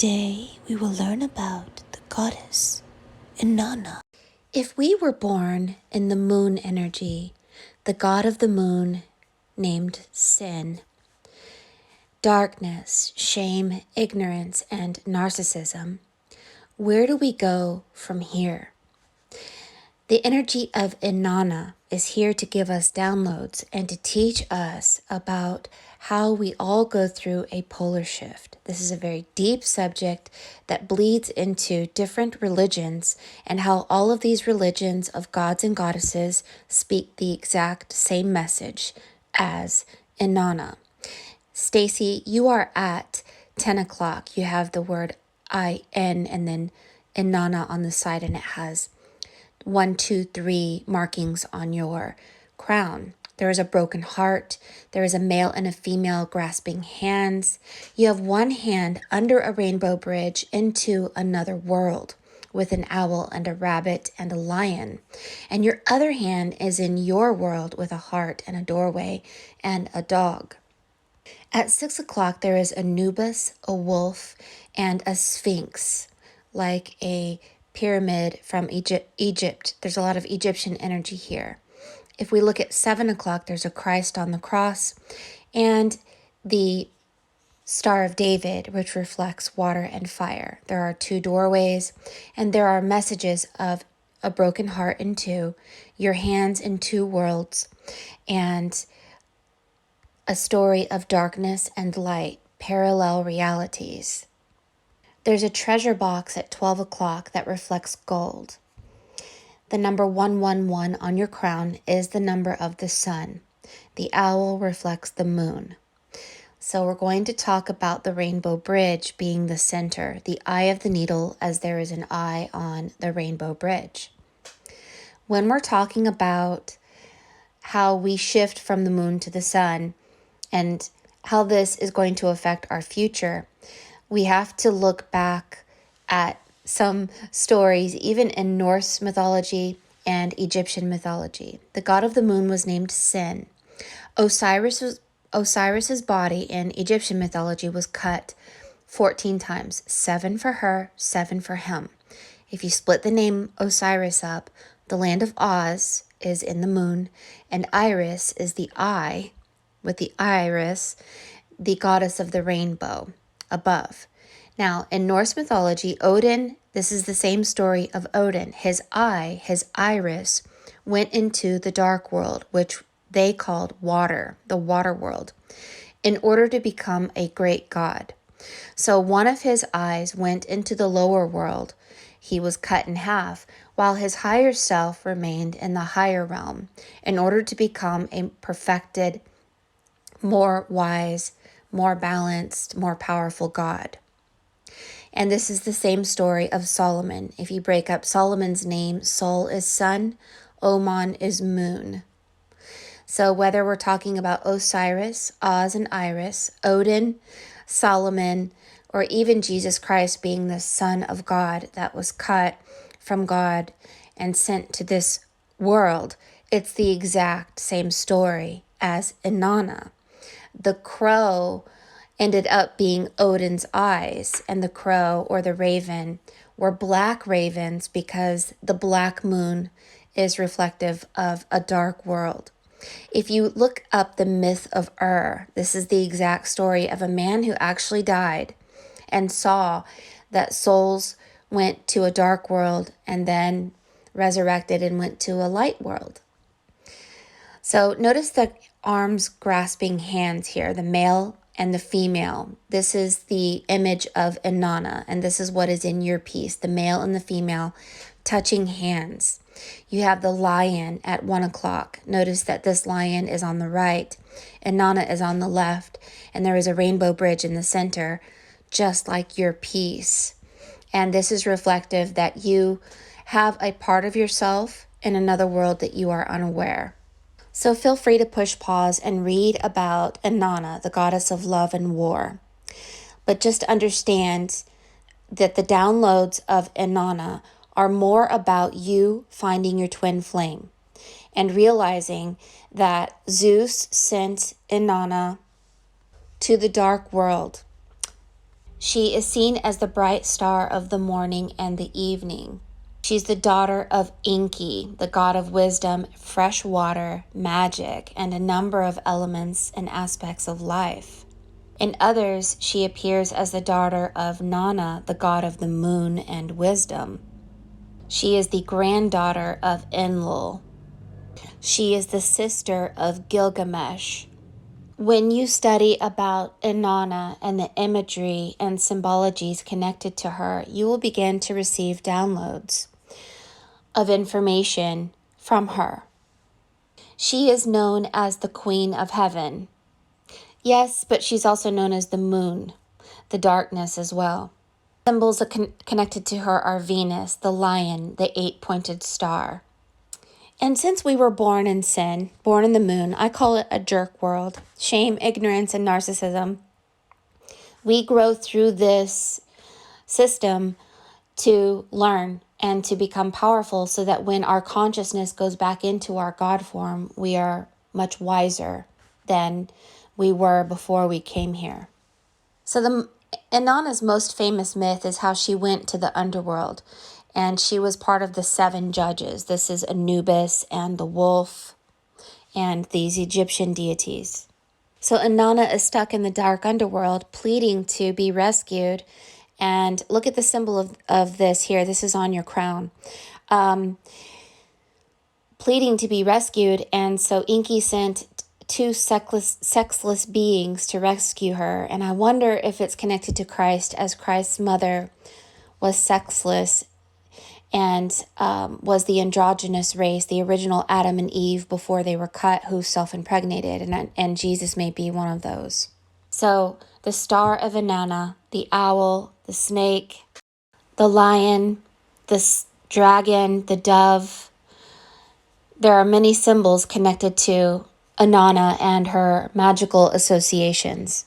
Today we will learn about the goddess Inanna. If we were born in the moon energy, the god of the moon named sin, darkness, shame, ignorance, and narcissism, where do we go from here? The energy of Inanna is here to give us downloads and to teach us about how we all go through a polar shift. This is a very deep subject that bleeds into different religions and how all of these religions of gods and goddesses speak the exact same message as Inanna. STACEY, you are at 10 o'clock. You have the word I-N and then Inanna on the side, and it has 1, 2, 3 markings on your crown. There is a broken heart. There is a male and a female grasping hands. You have one hand under a rainbow bridge into another world with an owl and a rabbit and a lion. And your other hand is in your world with a heart and a doorway and a dog. At 6 o'clock, there is Anubis, a wolf, and a sphinx, like a pyramid from Egypt. There's a lot of Egyptian energy here. If we look at 7 o'clock, there's a Christ on the cross and the Star of David, which reflects water and fire. There are 2 doorways, and there are messages of a broken heart in 2, your hands in 2 worlds, and a story of darkness and light, parallel realities. There's a treasure box at 12 o'clock that reflects gold. The number 111 on your crown is the number of the sun. The owl reflects the moon. So we're going to talk about the rainbow bridge being the center, the eye of the needle, as there is an eye on the rainbow bridge. When we're talking about how we shift from the moon to the sun and how this is going to affect our future, we have to look back at some stories, even in Norse mythology and Egyptian mythology. The god of the moon was named Sin. Osiris's body in Egyptian mythology was cut 14 times, 7 for her, 7 for him. If you split the name Osiris up, the land of Oz is in the moon, and Iris is the eye, with the iris, the goddess of the rainbow above. Now, in Norse mythology, Odin, this is the same story of Odin. His eye, his iris, went into the dark world, which they called water, the water world, in order to become a great god. So one of his eyes went into the lower world. He was cut in half, while his higher self remained in the higher realm in order to become a perfected, more wise, more balanced, more powerful God. And this is the same story of Solomon. If you break up Solomon's name, Sol is sun, Oman is moon. So whether we're talking about Osiris, Oz, and Iris, Odin, Solomon, or even Jesus Christ being the Son of God that was cut from God and sent to this world, it's the exact same story as Inanna. The crow ended up being Odin's eyes, and the crow or the raven were black ravens because the black moon is reflective of a dark world. If you look up the myth of this is the exact story of a man who actually died and saw that souls went to a dark world and then resurrected and went to a light world. So notice the arms grasping hands here, the male and the female. This is the image of Inanna, and this is what is in your piece, the male and the female touching hands. You have the lion at 1 o'clock. Notice that this lion is on the right, Inanna is on the left, and there is a rainbow bridge in the center, just like your piece. And this is reflective that you have a part of yourself in another world that you are unaware. So feel free to push pause and read about Inanna, the goddess of love and war. But just understand that the downloads of Inanna are more about you finding your twin flame and realizing that Zeus sent Inanna to the dark world. She is seen as the bright star of the morning and the evening. She's the daughter of Enki, the god of wisdom, fresh water, magic, and a number of elements and aspects of life. In others, she appears as the daughter of Nana, the god of the moon and wisdom. She is the granddaughter of Enlil. She is the sister of Gilgamesh. When you study about Inanna and the imagery and symbologies connected to her, you will begin to receive downloads of information from her. She is known as the Queen of Heaven. Yes, but she's also known as the moon, the darkness as well. Symbols connected to her are Venus, the lion, the 8-pointed star. And since we were born in sin, born in the moon, I call it a jerk world. Shame, ignorance, and narcissism. We grow through this system to learn and to become powerful so that when our consciousness goes back into our God form, we are much wiser than we were before we came here. So Inanna's most famous myth is how she went to the underworld, and she was part of the 7 judges. This is Anubis and the wolf and these Egyptian deities. So Inanna is stuck in the dark underworld, pleading to be rescued. And look at the symbol of this here. This is on your crown. Pleading to be rescued. And so Enki sent 2 sexless beings to rescue her. And I wonder if it's connected to Christ, as Christ's mother was sexless and was the androgynous race, the original Adam and Eve before they were cut, who self-impregnated. And Jesus may be one of those. So the star of Inanna, the owl, the snake, the lion, the dragon, the dove. There are many symbols connected to Inanna and her magical associations.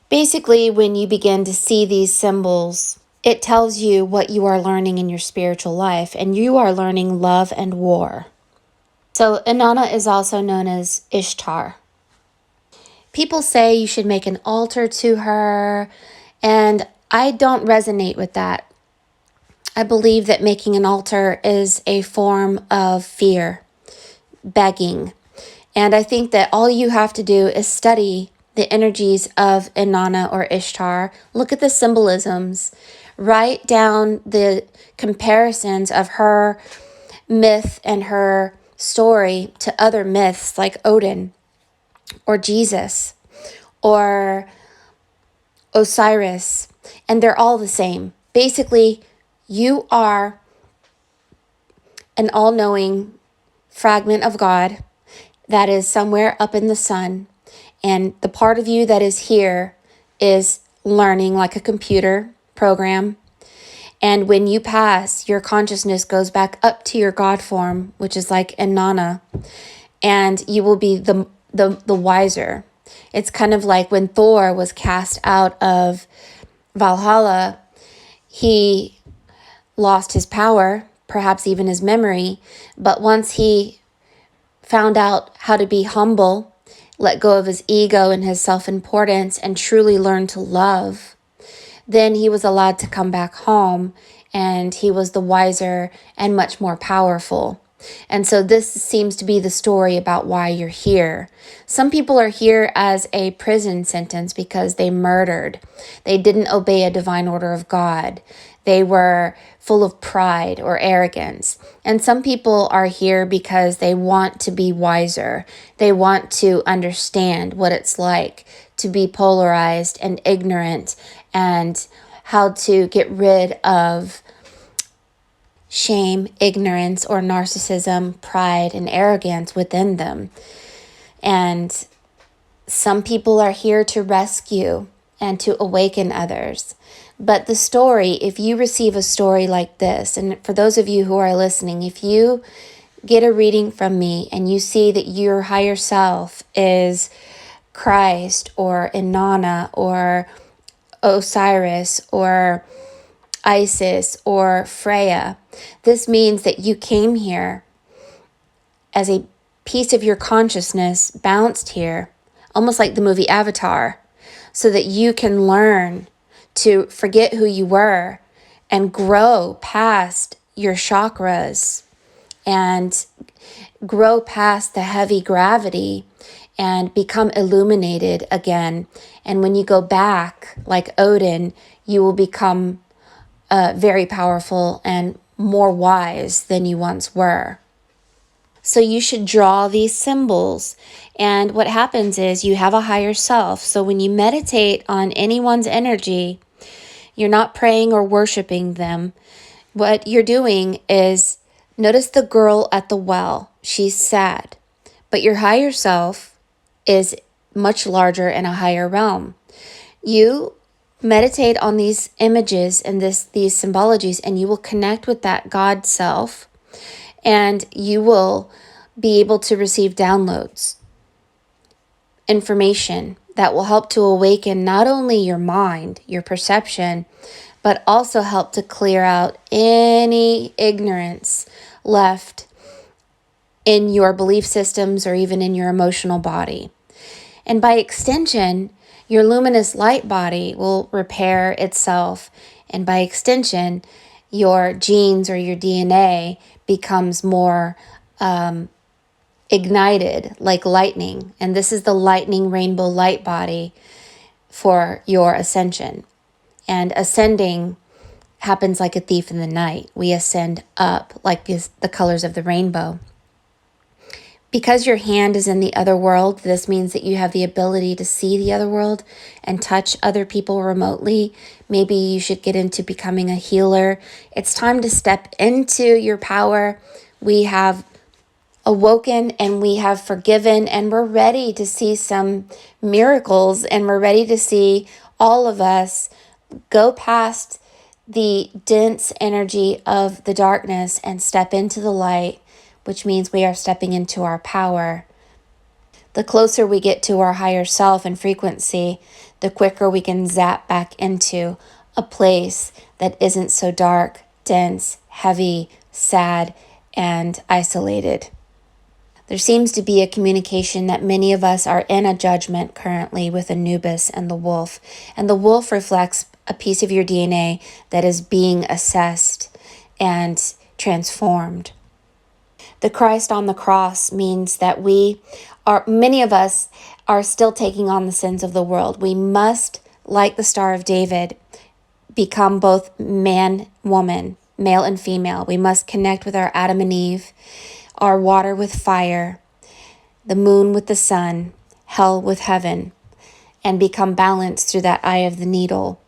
Basically, when you begin to see these symbols, it tells you what you are learning in your spiritual life, and you are learning love and war. So Inanna is also known as Ishtar. People say you should make an altar to her, and I don't resonate with that. I believe that making an altar is a form of fear, begging. And I think that all you have to do is study the energies of Inanna or Ishtar, look at the symbolisms, write down the comparisons of her myth and her story to other myths like Odin or Jesus or Osiris, and they're all the same. Basically, you are an all-knowing fragment of God that is somewhere up in the sun, and the part of you that is here is learning like a computer program. And when you pass, your consciousness goes back up to your God form, which is like Inanna, and you will be the wiser. It's kind of like when Thor was cast out of Valhalla, he lost his power, perhaps even his memory, but once he found out how to be humble, let go of his ego and his self-importance, and truly learn to love, then he was allowed to come back home, and he was the wiser and much more powerful. And so this seems to be the story about why you're here. Some people are here as a prison sentence because they murdered. They didn't obey a divine order of God. They were full of pride or arrogance. And some people are here because they want to be wiser. They want to understand what it's like to be polarized and ignorant, and how to get rid of shame, ignorance, or narcissism, pride, and arrogance within them. And some people are here to rescue and to awaken others. But the story, if you receive a story like this, and for those of you who are listening, if you get a reading from me and you see that your higher self is Christ or Inanna or Osiris or Isis or Freya, this means that you came here as a piece of your consciousness bounced here, almost like the movie Avatar, so that you can learn to forget who you were and grow past your chakras and grow past the heavy gravity and become illuminated again. And when you go back, like Odin, you will become very powerful and more wise than you once were. So you should draw these symbols. And what happens is you have a higher self. So when you meditate on anyone's energy, you're not praying or worshiping them. What you're doing is notice the girl at the well. She's sad. But your higher self is much larger in a higher realm. You meditate on these images and these symbologies, and you will connect with that God self, and you will be able to receive downloads, information that will help to awaken not only your mind, your perception, but also help to clear out any ignorance left in your belief systems or even in your emotional body. And by extension, your luminous light body will repair itself. And by extension, your genes or your DNA becomes more ignited like lightning. And this is the lightning rainbow light body for your ascension. And ascending happens like a thief in the night. We ascend up like the colors of the rainbow. Because your hand is in the other world, this means that you have the ability to see the other world and touch other people remotely. Maybe you should get into becoming a healer. It's time to step into your power. We have awoken and we have forgiven, and we're ready to see some miracles, and we're ready to see all of us go past the dense energy of the darkness and step into the light, which means we are stepping into our power. The closer we get to our higher self and frequency, the quicker we can zap back into a place that isn't so dark, dense, heavy, sad, and isolated. There seems to be a communication that many of us are in a judgment currently with Anubis and the wolf. And the wolf reflects a piece of your DNA that is being assessed and transformed. The Christ on the cross means that many of us are still taking on the sins of the world. We must, like the Star of David, become both man, woman, male and female. We must connect with our Adam and Eve, our water with fire, the moon with the sun, hell with heaven, and become balanced through that eye of the needle,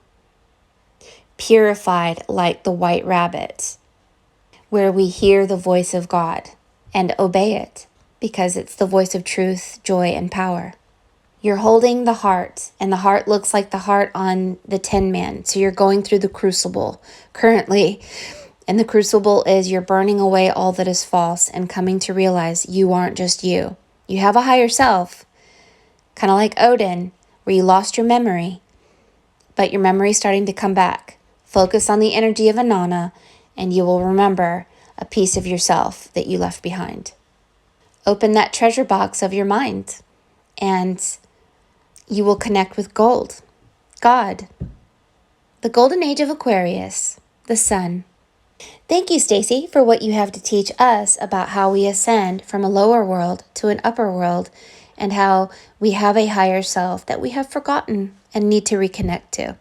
purified like the white rabbit, where we hear the voice of God and obey it, because it's the voice of truth, joy, and power. You're holding the heart, and the heart looks like the heart on the Tin Man. So you're going through the crucible currently. And the crucible is you're burning away all that is false and coming to realize you aren't just you. You have a higher self, kind of like Odin, where you lost your memory, but your memory is starting to come back. Focus on the energy of Inanna, and you will remember a piece of yourself that you left behind. Open that treasure box of your mind, and you will connect with gold, God, the golden age of Aquarius, the sun. Thank you, Stacy, for what you have to teach us about how we ascend from a lower world to an upper world, and how we have a higher self that we have forgotten and need to reconnect to.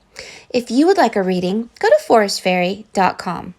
If you would like a reading, go to forestfairy.com.